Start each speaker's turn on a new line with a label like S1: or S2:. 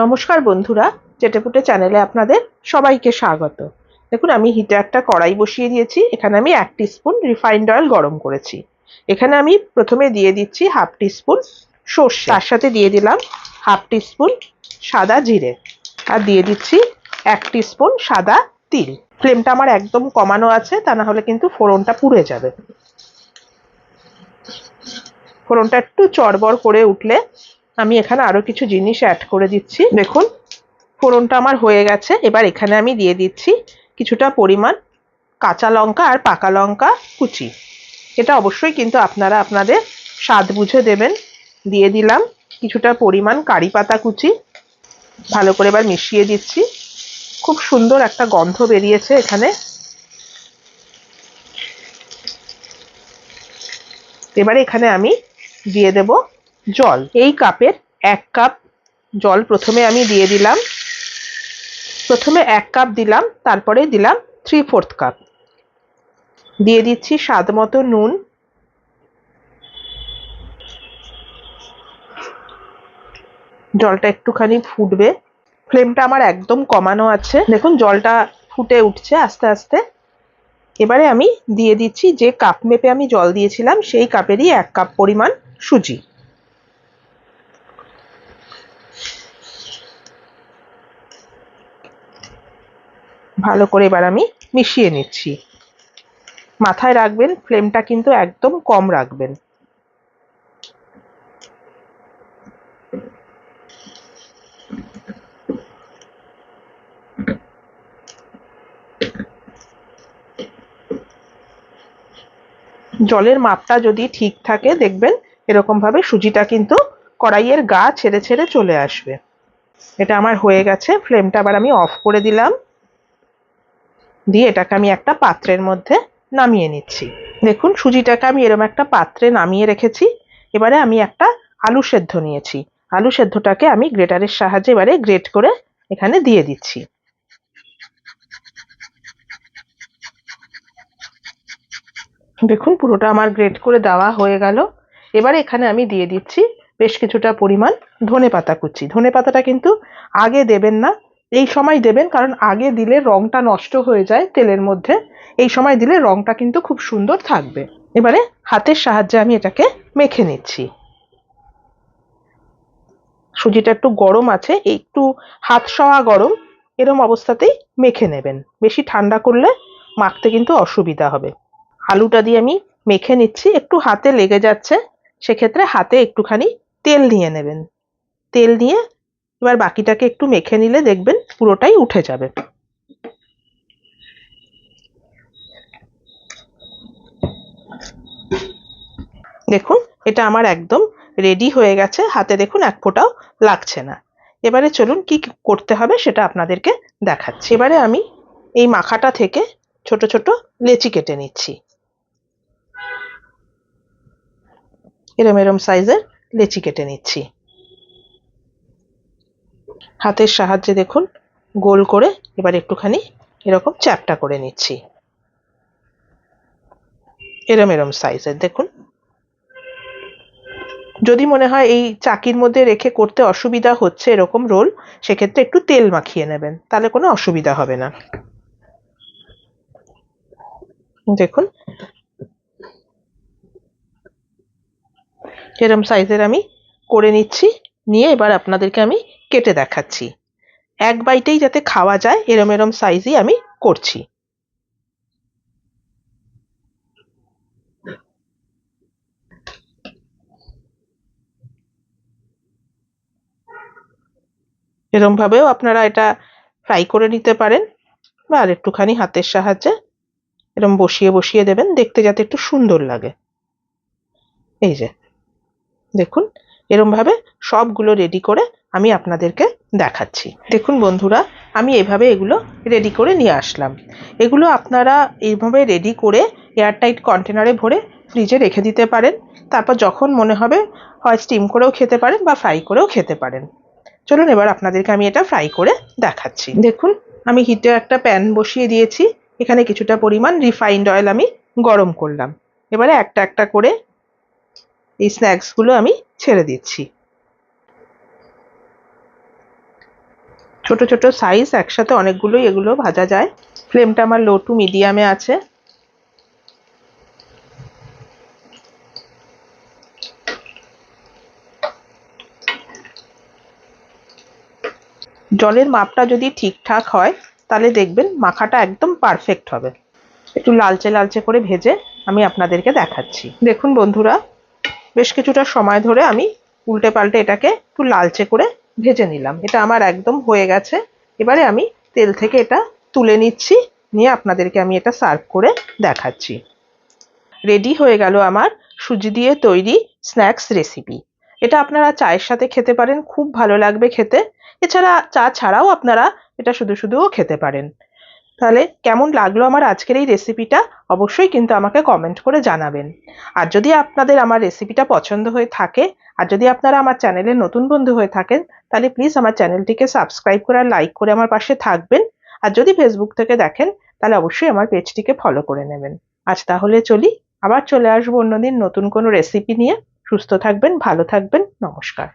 S1: নমস্কার বন্ধুরা, চেটেপুটে চ্যানেলে আপনাদের সবাইকে স্বাগত। দেখুন, আমি হিটে একটা কড়াই বসিয়ে দিয়েছি। এখানে আমি 1 টিস্পুন রিফাইন্ড অয়েল গরম করেছি। এখানে আমি প্রথমে দিয়ে দিচ্ছি হাফ টিস্পুন সর্ষে, তার সাথে দিয়ে দিলাম হাফ টিস্পুন সাদা জিরে, আর দিয়ে দিচ্ছি 1 টিস্পুন সাদা তিল। ফ্লেমটা আমার একদম কমানো আছে, তা না হলে কিন্তু ফোড়নটা পুড়ে যাবে। ফোড়নটা একটু চড়বড় করে উঠলে আমি এখানে আরো কিছু জিনিস অ্যাড করে দিচ্ছি। দেখুন, ফোড়নটা আমার হয়ে গেছে। এবার এখানে আমি দিয়ে দিচ্ছি কিছুটা পরিমাণ কাঁচা লঙ্কা আর পাকা লঙ্কা কুচি। এটা অবশ্যই কিন্তু আপনারা আপনাদের স্বাদ বুঝে দেবেন। দিয়ে দিলাম কিছুটা পরিমাণ কারি পাতা কুচি। ভালো করে এবার মিশিয়ে দিচ্ছি। খুব সুন্দর একটা গন্ধ বেরিয়েছে এখানে। এবারে এখানে আমি দিয়ে দেব জল। এই কাপের 1 কাপ জল প্রথমে আমি দিয়ে দিলাম। প্রথমে 1 কাপ দিলাম, তারপরে দিলাম 3/4 কাপ। দিয়ে দিচ্ছি স্বাদ মতো নুন। জলটা একটুখানি ফুটবে। ফ্লেমটা আমার একদম কমানো আছে। দেখুন, জলটা ফুটে উঠছে আস্তে আস্তে। এবারে আমি দিয়ে দিচ্ছি যে কাপ মেপে আমি জল দিয়েছিলাম সেই কাপেরই 1 কাপ পরিমাণ সুজি। ভালো করে এবার আমি মিশিয়ে নিচ্ছি। মাথায় রাখবেন, ফ্লেমটা কিন্তু একদম কম রাখবেন। জলের মাপটা যদি ঠিক থাকে, দেখবেন এরকম ভাবে সুজিটা কিন্তু কড়াইয়ের গা ছেড়ে ছেড়ে চলে আসবে। এটা আমার হয়ে গেছে। ফ্লেমটা আবার আমি অফ করে দিলাম। দিয়ে এটাকে আমি একটা পাত্রের মধ্যে নামিয়ে নিচ্ছি। দেখুন, সুজিটাকে আমি এরকম একটা পাত্রে নামিয়ে রেখেছি। এবারে আমি একটা আলু সেদ্ধ নিয়েছি। আলু সেদ্ধটাকে আমি গ্রেটারের সাহায্যে এবারে গ্রেট করে এখানে দিয়ে দিচ্ছি। দেখুন, পুরোটা আমার গ্রেট করে দেওয়া হয়ে গেল। এবারে এখানে আমি দিয়ে দিচ্ছি বেশ কিছুটা পরিমাণ ধনেপাতা কুচি। ধনেপাতাটা কিন্তু আগে দেবেন না, এই সময় দেবেন, কারণ আগে দিলে রংটা নষ্ট হয়ে যায় তেলের মধ্যে। এই সময় দিলে রংটা কিন্তু খুব সুন্দর থাকবে। এবারে হাতের সাহায্যে আমি এটাকে মেখে নিচ্ছি। সুজিটা একটু গরম আছে, একটু হাত সওয়া গরম, এরম অবস্থাতেই মেখে নেবেন। বেশি ঠান্ডা করলে মাখতে কিন্তু অসুবিধা হবে। আলুটা দিয়ে আমি মেখে নিচ্ছি। একটু হাতে লেগে যাচ্ছে, সেক্ষেত্রে হাতে একটুখানি তেল নিয়ে নেবেন। তেল নিয়ে এবার বাকিটাকে একটু মেখে নিলে দেখবেন পুরোটাই উঠে যাবে। দেখুন, এটা আমার একদম রেডি হয়ে গেছে। হাতে দেখুন এক ফোঁটাও লাগছে না। এবারে চলুন কি করতে হবে সেটা আপনাদেরকে দেখাচ্ছি। এবারে আমি এই মাখাটা থেকে ছোট ছোট লেচি কেটে নিচ্ছি। এরম এরম সাইজের লেচি কেটে নিচ্ছি। হাতের সাহায্যে দেখুন গোল করে এবার একটুখানি এরকম চ্যাপ্টা করে নিচ্ছি। এরম এরম সাইজের দেখুন। যদি মনে হয় এই চাকির মধ্যে রেখে করতে অসুবিধা হচ্ছে এরকম রোল, সেক্ষেত্রে একটু তেল মাখিয়ে নেবেন, তাহলে কোনো অসুবিধা হবে না। দেখুন, এরম সাইজের আমি করে নিচ্ছি। নিয়ে এবার আপনাদেরকে আমি কেটে দেখাচ্ছি। এক বাইটেই যাতে খাওয়া যায় এরম এরম সাইজই আমি করছি। এরম ভাবেও আপনারা এটা ফ্রাই করে নিতে পারেন, বা আর একটুখানি হাতের সাহায্যে এরম বসিয়ে বসিয়ে দেবেন, দেখতে যাতে একটু সুন্দর লাগে। এই যে দেখুন, এরম ভাবে সবগুলো রেডি করে আমি আপনাদেরকে দেখাচ্ছি। দেখুন বন্ধুরা, আমি এভাবে এগুলো রেডি করে নিয়ে আসলাম। এগুলো আপনারা এইভাবে রেডি করে এয়ারটাইট কন্টেনারে ভরে ফ্রিজে রেখে দিতে পারেন। তারপর যখন মনে হবে হয় স্টিম করেও খেতে পারেন বা ফ্রাই করেও খেতে পারেন। চলুন এবার আপনাদেরকে আমি এটা ফ্রাই করে দেখাচ্ছি। দেখুন, আমি হিটে একটা প্যান বসিয়ে দিয়েছি। এখানে কিছুটা পরিমাণ রিফাইন্ড অয়েল আমি গরম করলাম। এবারে একটা একটা করে এই স্ন্যাক্সগুলো আমি ছেড়ে দিচ্ছি। ছোট ছোট সাইজ, একসাথে অনেকগুলোই এগুলো ভাজা যায়। ফ্লেমটা আমার লো টু মিডিয়ামে আছে। জলের মাপটা যদি ঠিকঠাক হয় তাহলে দেখবেন মাখাটা একদম পারফেক্ট হবে। একটু লালচে লালচে করে ভেজে আমি আপনাদেরকে দেখাচ্ছি। দেখুন বন্ধুরা, বেশ কিছুটা সময় ধরে আমি উল্টে পাল্টে এটাকে একটু লালচে করে ভেজে নিলাম। এটা আমার একদম হয়ে গেছে। এবারে আমি তেল থেকে এটা তুলে নিচ্ছি, নিয়ে আপনাদেরকে আমি এটা সার্ভ করে দেখাচ্ছি। রেডি হয়ে গেল আমার সুজি দিয়ে তৈরি স্ন্যাক্স রেসিপি। এটা আপনারা চায়ের সাথে খেতে পারেন, খুব ভালো লাগবে খেতে। এছাড়া চা ছাড়াও আপনারা এটা শুধু শুধুও খেতে পারেন। তাহলে কেমন লাগলো আমার আজকের এই রেসিপিটা অবশ্যই কিন্তু আমাকে কমেন্ট করে জানাবেন। আর যদি আপনাদের আমার রেসিপিটা পছন্দ হয়ে থাকে, আর যদি আপনারা আমার চ্যানেলের নতুন বন্ধু হয়ে থাকেন, তাহলে প্লিজ আমার চ্যানেলটিকে সাবস্ক্রাইব করে আর লাইক করে আমার পাশে থাকবেন। আর যদি ফেসবুক থেকে দেখেন তাহলে অবশ্যই আমার পেজটিকে ফলো করে নেবেন। আজ তাহলে চলি, আবার চলে আসবো অন্যদিন নতুন কোনো রেসিপি নিয়ে। সুস্থ থাকবেন, ভালো থাকবেন, নমস্কার।